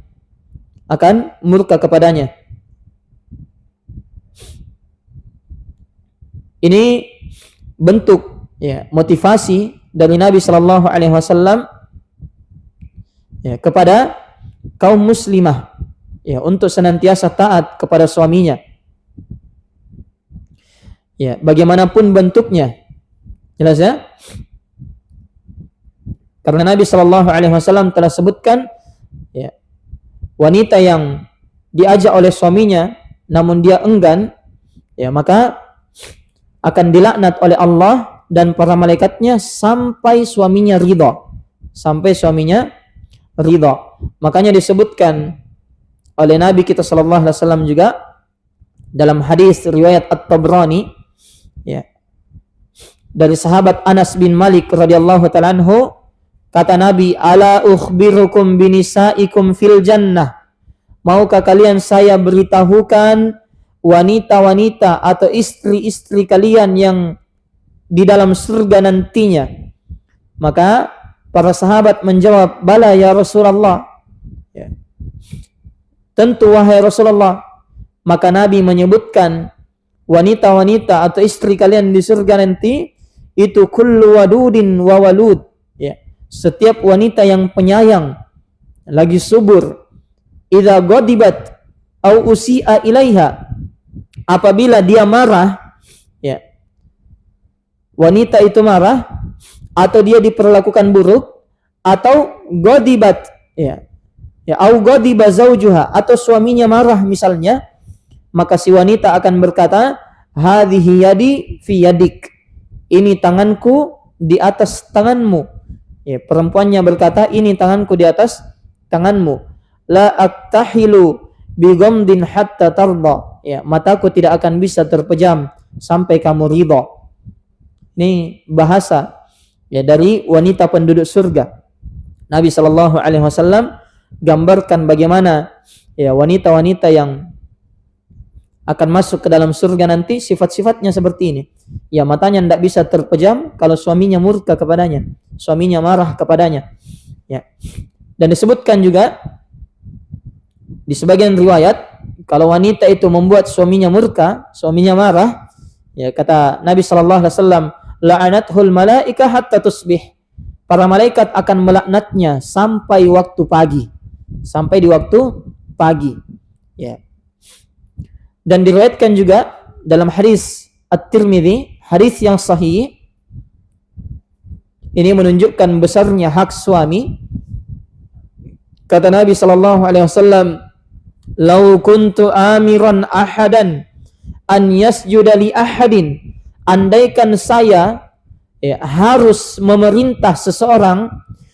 Akan murka kepadanya. Ini bentuk ya motivasi dari Nabi sallallahu alaihi wasallam ya kepada kaum muslimah ya untuk senantiasa taat kepada suaminya. Ya, bagaimanapun bentuknya. Jelas ya? Karena Nabi sallallahu alaihi wasallam telah sebutkan ya, wanita yang diajak oleh suaminya namun dia enggan, ya maka akan dilaknat oleh Allah dan para malaikatnya sampai suaminya ridha. Sampai suaminya ridha. Makanya disebutkan oleh Nabi kita sallallahu alaihi wasallam juga dalam hadis riwayat At-Tabrani, ya, dari sahabat Anas bin Malik radhiyallahu ta'ala anhu, kata Nabi, ala ukhbirukum binisaikum fil jannah, maukah kalian saya beritahukan wanita-wanita atau istri-istri kalian yang di dalam surga nantinya? Maka para sahabat menjawab, bala ya Rasulullah, ya. Tentu wahai Rasulullah. Maka Nabi menyebutkan wanita-wanita atau istri kalian di surga nanti itu kullu wadudin wa walud, ya. Setiap wanita yang penyayang lagi subur, idza ghadibat au usi'a ilaiha, apabila dia marah, ya, wanita itu marah atau dia diperlakukan buruk, atau ghadibat, ya, ya, au ghadiba zaujuha, atau suaminya marah misalnya, maka si wanita akan berkata, hadhihi yadi fi yadik, ini tanganku di atas tanganmu. Ya, perempuannya berkata, ini tanganku di atas tanganmu. La aktahilu bi ghamdin hatta tarda, ya, mataku tidak akan bisa terpejam sampai kamu ridha. Ini bahasa, ya, dari wanita penduduk surga. Nabi sallallahu alaihi wasallam gambarkan bagaimana, ya, wanita-wanita yang akan masuk ke dalam surga nanti sifat-sifatnya seperti ini. Ya, matanya tidak bisa terpejam kalau suaminya murka kepadanya, suaminya marah kepadanya. Ya. Dan disebutkan juga di sebagian riwayat, kalau wanita itu membuat suaminya murka, suaminya marah, ya, kata Nabi sallallahu alaihi wasallam, la'anathul malaika hatta tusbih. Para malaikat akan melaknatnya sampai waktu pagi, sampai di waktu pagi. Ya. Dan diriwayatkan juga dalam hadis At-Tirmidzi, hadis yang sahih, ini menunjukkan besarnya hak suami. Kata Nabi sallallahu alaihi wasallam, "Lau kuntu amiran ahadan an yasjuda li ahadin." Andaikan saya, ya, harus memerintah seseorang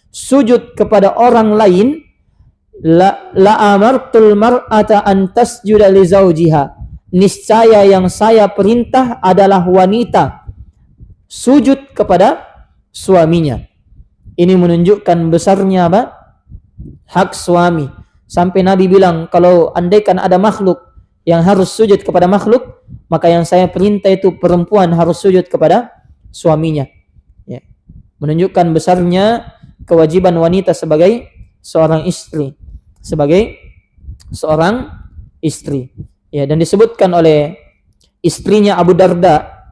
sujud kepada orang lain, la amartul mar'ata an tasjuda li zaujiha. Niscaya yang saya perintah adalah wanita sujud kepada suaminya. Ini menunjukkan besarnya apa? Hak suami. Sampai Nabi bilang, kalau andaikan ada makhluk yang harus sujud kepada makhluk, maka yang saya perintah itu perempuan harus sujud kepada suaminya. Ya. Menunjukkan besarnya kewajiban wanita sebagai seorang istri, sebagai seorang istri. Ya, dan disebutkan oleh istrinya Abu Darda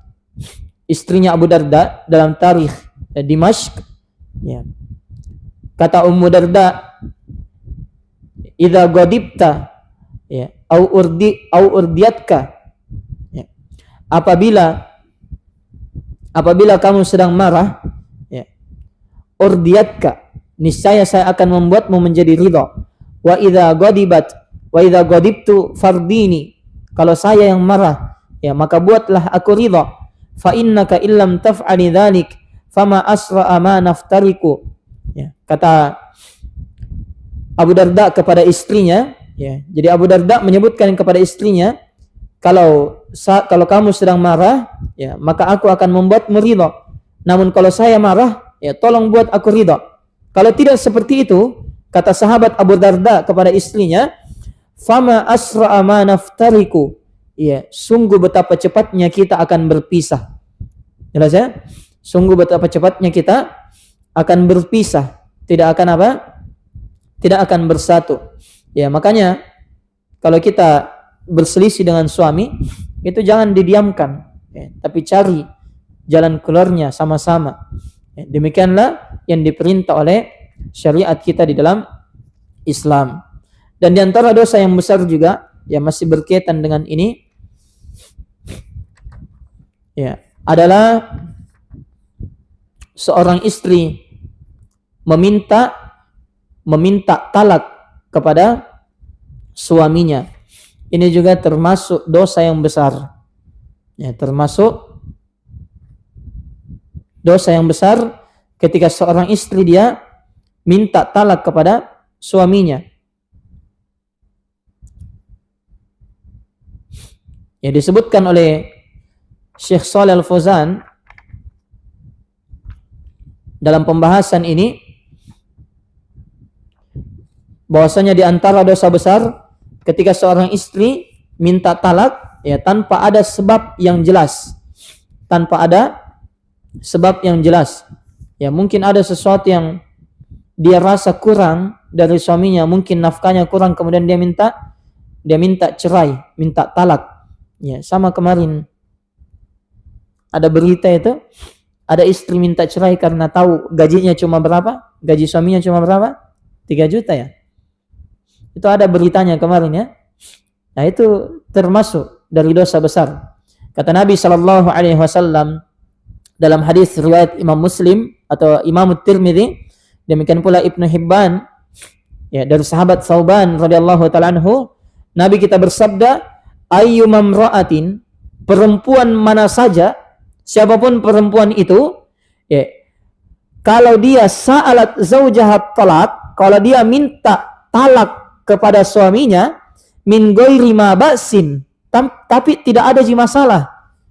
dalam tarikh Dimashq, ya. Kata Ummu Darda, idza ghadibta, ya, au urdiyatka, ya, apabila kamu sedang marah, ya, urdiyatka, niscaya saya akan membuatmu menjadi ridha. Wa idza ghadibtu fardini, kalau saya yang marah, ya, maka buatlah aku ridha. Fa innaka illam taf'ali dzalik fama asra'a ma naftariku. Ya, kata Abu Darda kepada istrinya, ya. Jadi Abu Darda menyebutkan kepada istrinya, kalau kamu sedang marah, ya, maka aku akan membuatmu ridha. Namun kalau saya marah, ya, tolong buat aku ridha. Kalau tidak seperti itu, kata sahabat Abu Darda kepada istrinya, fama asra'a ma naftariku, ya, sungguh betapa cepatnya kita akan berpisah. Jelas ya? Sungguh betapa cepatnya kita akan berpisah, tidak akan apa? Tidak akan bersatu. Ya, makanya kalau kita berselisih dengan suami, itu jangan didiamkan, ya, tapi cari jalan keluarnya sama-sama. Ya, demikianlah yang diperintah oleh syariat kita di dalam Islam. Dan di antara dosa yang besar juga, yang masih berkaitan dengan ini, ya, adalah seorang istri meminta talak kepada suaminya. Ini juga termasuk dosa yang besar. Ya, termasuk dosa yang besar ketika seorang istri dia minta talak kepada suaminya. Ya, disebutkan oleh Syekh Shalih Al-Fauzan dalam pembahasan ini bahwasanya di antara dosa besar ketika seorang istri minta talak ya tanpa ada sebab yang jelas. Tanpa ada sebab yang jelas. Ya mungkin ada sesuatu yang dia rasa kurang dari suaminya, mungkin nafkahnya kurang, kemudian dia minta cerai, minta talak. Ya, sama kemarin ada berita itu, ada istri minta cerai karena tahu gajinya cuma berapa? Gaji suaminya cuma berapa? 3 juta ya. Itu ada beritanya kemarin ya. Nah, itu termasuk dari dosa besar. Kata Nabi sallallahu alaihi wasallam dalam hadis riwayat Imam Muslim atau Imam Tirmidzi, demikian pula Ibnu Hibban ya dari sahabat Thauban radhiyallahu taala anhu, Nabi kita bersabda, ayyumam ra'atin, perempuan mana saja, siapapun perempuan itu ya, kalau dia sa'alat zaujahat talak, kalau dia minta talak kepada suaminya min ghairi ma ba'sin, tapi tidak ada masalah,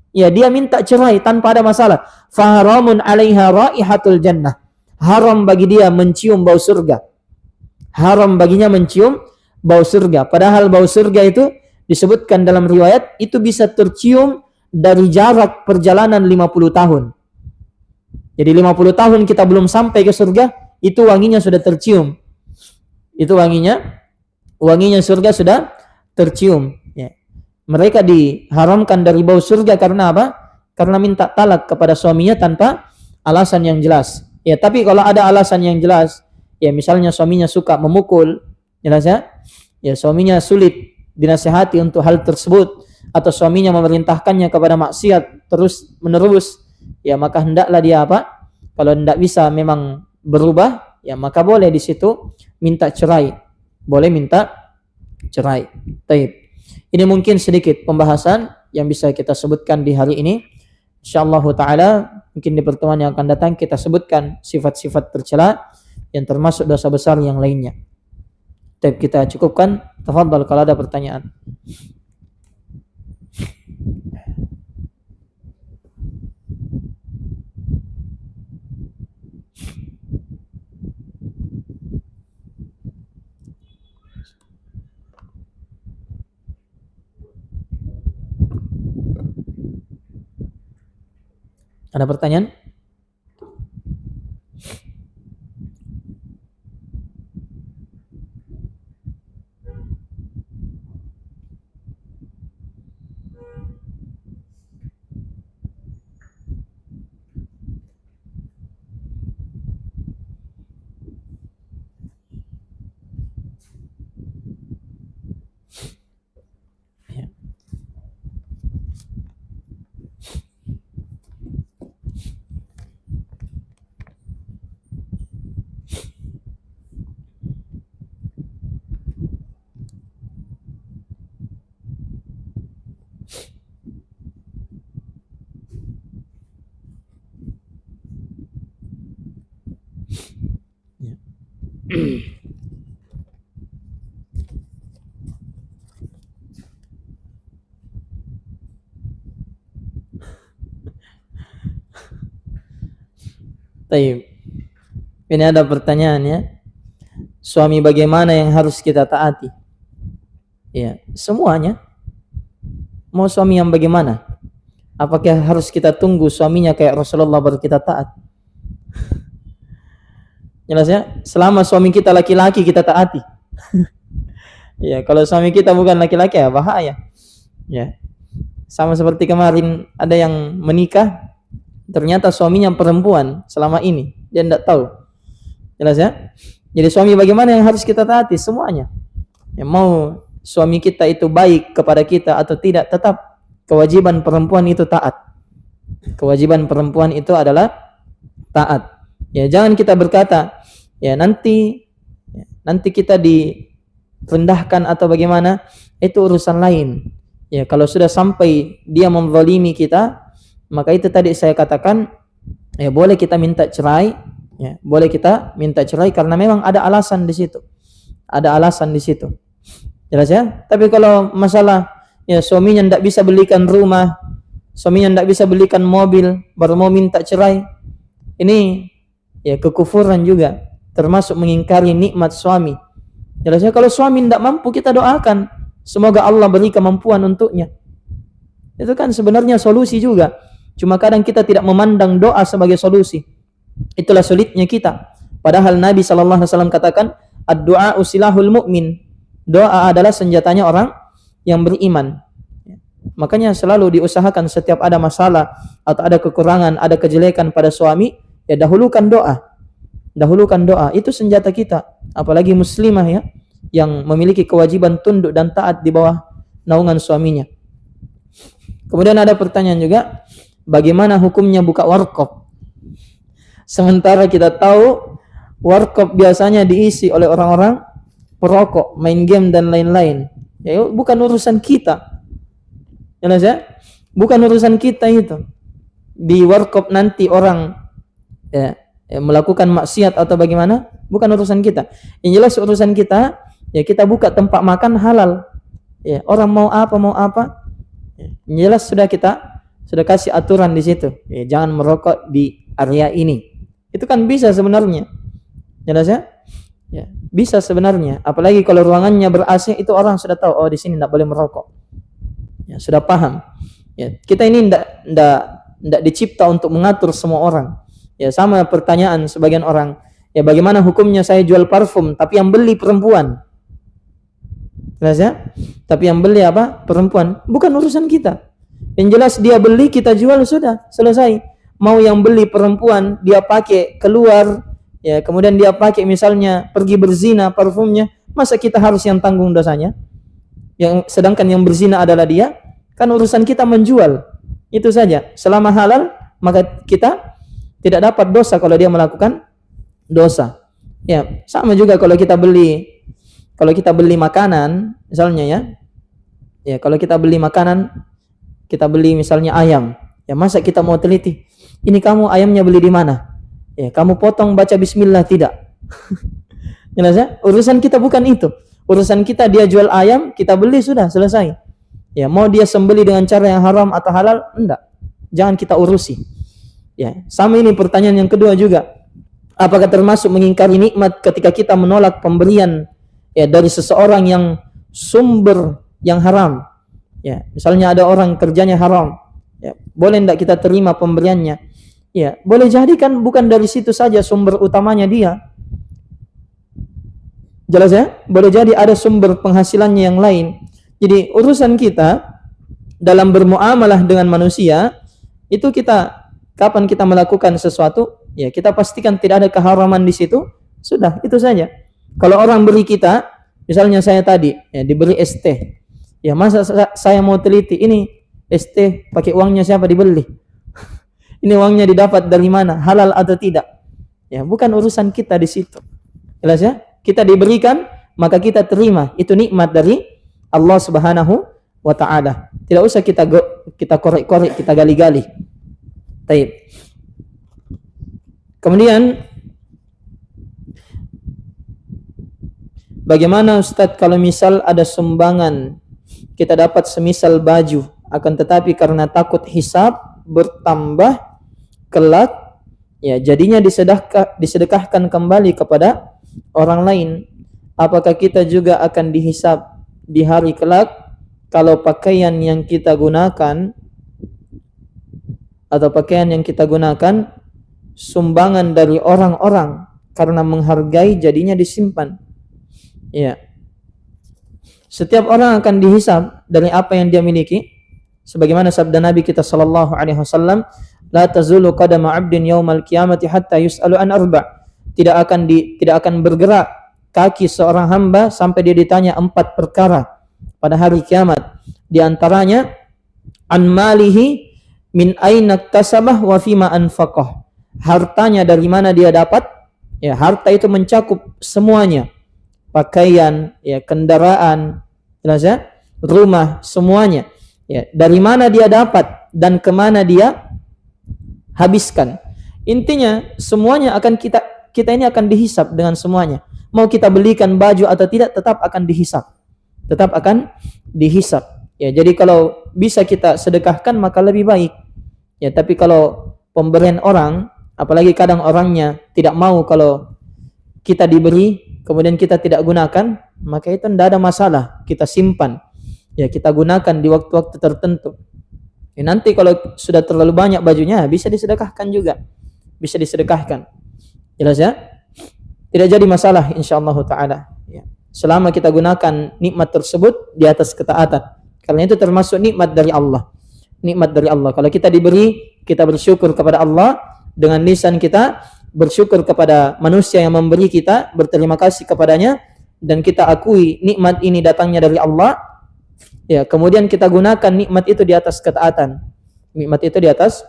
ya dia minta cerai tanpa ada masalah, faharamun 'alaiha raihatul jannah, haram bagi dia mencium bau surga. Haram baginya mencium bau surga. Padahal bau surga itu disebutkan dalam riwayat itu bisa tercium dari jarak perjalanan 50 tahun. Jadi 50 tahun kita belum sampai ke surga, itu wanginya sudah tercium. Itu wanginya surga sudah tercium. Ya. Mereka diharamkan dari bau surga karena apa? Karena minta talak kepada suaminya tanpa alasan yang jelas. Ya, tapi kalau ada alasan yang jelas, ya misalnya suaminya suka memukul, jelas ya? Ya suaminya sulit dinasihati untuk hal tersebut, atau suaminya memerintahkannya kepada maksiat terus menerus, ya maka hendaklah dia apa? Kalau hendak bisa memang berubah, ya maka boleh di situ minta cerai. Boleh minta cerai. Baik. Ini mungkin sedikit pembahasan yang bisa kita sebutkan di hari ini. Insyaallah taala mungkin di pertemuan yang akan datang kita sebutkan sifat-sifat tercela yang termasuk dosa besar yang lainnya. Tapi kita cukupkan. Tafadhal kalau ada pertanyaan. Ada pertanyaan? Baik. Ini ada pertanyaan ya. Suami bagaimana yang harus kita taati? Ya, semuanya. Mau suami yang bagaimana? Apakah harus kita tunggu suaminya kayak Rasulullah baru kita taat? Jelas ya? Selama suami kita laki-laki kita taati. Ya, kalau suami kita bukan laki-laki ya bahaya. Ya. Sama seperti kemarin ada yang menikah, ternyata suaminya perempuan selama ini, dia tidak tahu. Jelas ya? Jadi suami bagaimana yang harus kita taati? Semuanya. Ya, mau suami kita itu baik kepada kita atau tidak, tetap kewajiban perempuan itu taat. Kewajiban perempuan itu adalah taat. Ya, jangan kita berkata, ya nanti kita direndahkan atau bagaimana, itu urusan lain. Ya, kalau sudah sampai dia menzalimi kita, maka itu tadi saya katakan, ya boleh kita minta cerai, ya boleh kita minta cerai karena memang ada alasan di situ. Ada alasan di situ. Jelas ya? Tapi kalau masalah ya suaminya tidak bisa belikan rumah, suaminya tidak bisa belikan mobil, baru mau minta cerai, ini ya kekufuran juga, termasuk mengingkari nikmat suami. Jelasnya kalau suami tidak mampu, kita doakan semoga Allah beri kemampuan untuknya. Itu kan sebenarnya solusi juga. Cuma kadang kita tidak memandang doa sebagai solusi. Itulah sulitnya kita. Padahal Nabi SAW katakan, ad-du'a usilahul mu'min. Doa adalah senjatanya orang yang beriman. Makanya selalu diusahakan setiap ada masalah atau ada kekurangan, ada kejelekan pada suami, ya dahulukan doa. Dahulukan doa. Itu senjata kita. Apalagi muslimah ya, yang memiliki kewajiban tunduk dan taat di bawah naungan suaminya. Kemudian ada pertanyaan juga, bagaimana hukumnya buka warkop? Sementara kita tahu warkop biasanya diisi oleh orang-orang perokok, main game dan lain-lain. Ya, bukan urusan kita. Jelas ya? Bukan urusan kita itu. Di warkop nanti orang melakukan maksiat atau bagaimana? Bukan urusan kita. Yang jelas urusan kita, ya kita buka tempat makan halal. Ya, orang mau apa. Yang jelas sudah kasih aturan di situ. Ya, jangan merokok di area ini. Itu kan bisa sebenarnya. Jelas ya? Ya, bisa sebenarnya. Apalagi kalau ruangannya ber-AC, itu orang sudah tahu, oh di sini tidak boleh merokok. Ya, sudah paham. Ya, kita ini tidak dicipta untuk mengatur semua orang. Ya, sama pertanyaan sebagian orang. Ya, bagaimana hukumnya saya jual parfum tapi yang beli perempuan? Jelas ya? Tapi yang beli apa? Perempuan. Bukan urusan kita. Yang jelas dia beli, kita jual, sudah selesai. Mau yang beli perempuan, dia pakai keluar, ya kemudian dia pakai misalnya pergi berzina parfumnya, masa kita harus yang tanggung dosanya? Sedangkan yang berzina adalah dia, kan urusan kita menjual. Itu saja. Selama halal, maka kita tidak dapat dosa kalau dia melakukan dosa. Ya, sama juga kalau kita beli makanan, misalnya ya kalau kita beli makanan, kita beli misalnya ayam, ya masa kita mau teliti, ini kamu ayamnya beli di mana? Ya, kamu potong baca bismillah, tidak. Jelas ya? Urusan kita bukan itu. Urusan kita dia jual ayam, kita beli, sudah selesai. Ya, mau dia sembeli dengan cara yang haram atau halal, enggak. Jangan kita urusi. Ya, sama ini pertanyaan yang kedua juga. Apakah termasuk mengingkari nikmat ketika kita menolak pemberian ya dari seseorang yang sumber yang haram? Ya, misalnya ada orang kerjanya haram. Ya, boleh enggak kita terima pemberiannya? Ya, boleh jadi kan bukan dari situ saja sumber utamanya dia. Jelas ya? Boleh jadi ada sumber penghasilannya yang lain. Jadi urusan kita dalam bermuamalah dengan manusia, itu kita kapan kita melakukan sesuatu, ya kita pastikan tidak ada keharaman di situ, sudah, itu saja. Kalau orang beri kita, misalnya saya tadi, ya diberi es teh. Ya masa saya mau teliti, ini es teh pakai uangnya siapa dibeli? Ini uangnya didapat dari mana? Halal atau tidak? Ya, bukan urusan kita di situ. Jelas ya? Kita diberikan, maka kita terima. Itu nikmat dari Allah Subhanahu wa taala. Tidak usah kita korek-korek, kita gali-gali. Baik. Kemudian bagaimana Ustaz kalau misal ada sumbangan kita dapat semisal baju, akan tetapi karena takut hisab bertambah kelak, ya jadinya disedekahkan kembali kepada orang lain. Apakah kita juga akan dihisab di hari kelak kalau pakaian yang kita gunakan sumbangan dari orang-orang karena menghargai jadinya disimpan? Ya. Setiap orang akan dihisab dari apa yang dia miliki. Sebagaimana sabda Nabi kita sallallahu alaihi wasallam, la tazulu qadama 'abdin yaumal qiyamati hatta yus'alu an arba'. Tidak akan bergerak kaki seorang hamba sampai dia ditanya 4 perkara pada hari kiamat. Di antaranya an malihi min aina iktasabah wa fima anfaqah. Hartanya dari mana dia dapat? Ya, harta itu mencakup semuanya. Pakaian, ya, kendaraan, jelas ya? Rumah, semuanya. Ya, dari mana dia dapat dan kemana dia habiskan. Intinya semuanya akan kita ini akan dihisab dengan semuanya. Mau kita belikan baju atau tidak, tetap akan dihisab. Tetap akan dihisab. Ya, jadi kalau bisa kita sedekahkan maka lebih baik. Ya, tapi kalau pemberian orang Apalagi kadang orangnya tidak mau kalau kita diberi, kemudian kita tidak gunakan, maka itu tidak ada masalah. Kita simpan. Ya, kita gunakan di waktu-waktu tertentu. Ya, nanti kalau sudah terlalu banyak bajunya, bisa disedekahkan juga. Bisa disedekahkan. Jelas ya? Tidak jadi masalah insyaallah ta'ala. Ya. Selama kita gunakan nikmat tersebut di atas ketaatan. Karena itu termasuk nikmat dari Allah. Nikmat dari Allah. Kalau kita diberi, kita bersyukur kepada Allah. Dengan lisan kita, bersyukur kepada manusia yang memberi kita, berterima kasih kepadanya. Dan kita akui nikmat ini datangnya dari Allah. Ya, kemudian kita gunakan nikmat itu di atas ketaatan. Nikmat itu di atas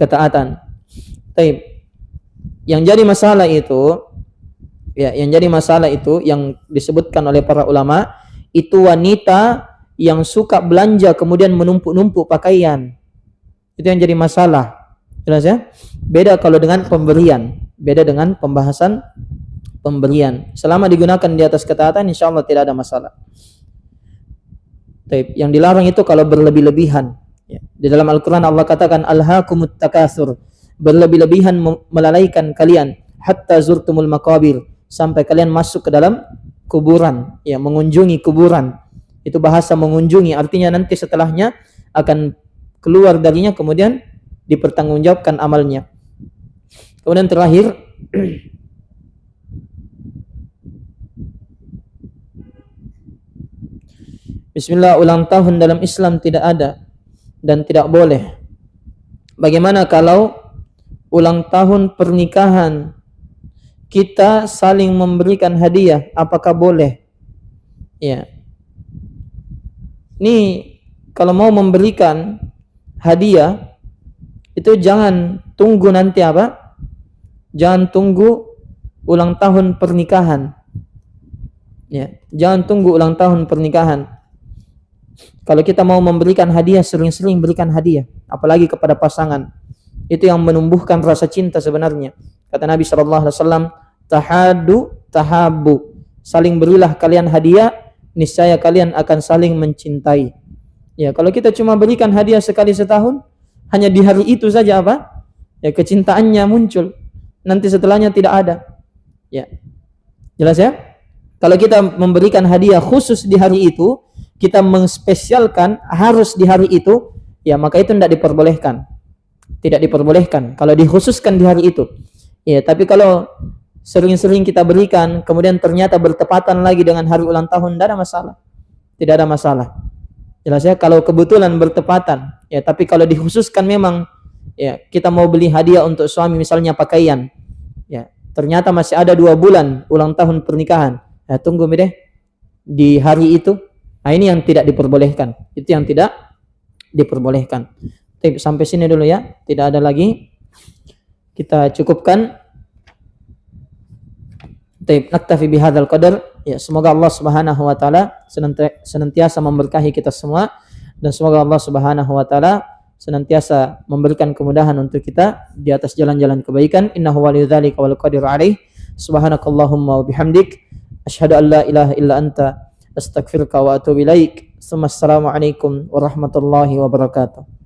ketaatan. Baik. Yang jadi masalah itu, ya, yang jadi masalah itu yang disebutkan oleh para ulama, itu wanita yang suka belanja kemudian menumpuk-numpuk pakaian. Itu yang jadi masalah. Jelas ya? Beda kalau dengan pemberian. Beda dengan pembahasan pemberian. Selama digunakan di atas ketaatan, insyaallah tidak ada masalah. Yang dilarang itu kalau berlebih-lebihan. Ya. Di dalam Al-Quran Allah katakan alhaakumut takatsur, berlebih-lebihan melalaikan kalian hatta zurtumul maqabir, sampai kalian masuk ke dalam kuburan, ya, mengunjungi kuburan. Itu bahasa mengunjungi, artinya nanti setelahnya akan keluar darinya kemudian dipertanggungjawabkan amalnya. Kemudian terakhir Bismillah, ulang tahun dalam Islam tidak ada dan tidak boleh. Bagaimana kalau ulang tahun pernikahan kita saling memberikan hadiah, apakah boleh? Ya. Ini kalau mau memberikan hadiah itu jangan tunggu nanti apa? Jangan tunggu ulang tahun pernikahan. Ya, jangan tunggu ulang tahun pernikahan. Kalau kita mau memberikan hadiah, sering-sering berikan hadiah, apalagi kepada pasangan. Itu yang menumbuhkan rasa cinta sebenarnya. Kata Nabi SAW, tahadu tahabu, saling berilah kalian hadiah, niscaya kalian akan saling mencintai. Ya, kalau kita cuma berikan hadiah sekali setahun, hanya di hari itu saja apa? Ya, kecintaannya muncul. Nanti setelahnya tidak ada. Ya. Jelas ya? Kalau kita memberikan hadiah khusus di hari itu, kita mengspesialkan harus di hari itu, ya maka itu tidak diperbolehkan. Tidak diperbolehkan kalau dikhususkan di hari itu. Ya, tapi kalau sering-sering kita berikan, kemudian ternyata bertepatan lagi dengan hari ulang tahun, tidak ada masalah. Tidak ada masalah. Jelas ya, kalau kebetulan bertepatan. Ya, tapi kalau dikhususkan memang, ya kita mau beli hadiah untuk suami misalnya pakaian. Ya, ternyata masih ada 2 bulan ulang tahun pernikahan. Ya, tunggu deh di hari itu. Nah, ini yang tidak diperbolehkan. Itu yang tidak diperbolehkan. Sampai sini dulu ya. Tidak ada lagi. Kita cukupkan. Naktafi bihadzal qadar. Ya, semoga Allah Subhanahu wa taala senantiasa memberkahi kita semua, dan semoga Allah Subhanahu wa taala senantiasa memberikan kemudahan untuk kita di atas jalan-jalan kebaikan. Innahu waliyudzalika wal qadiru alaih. Subhanakallahumma wa bihamdik asyhadu an la ilaha illa anta astaghfiruka wa atubu ilaik. Assalamualaikum warahmatullahi wabarakatuh.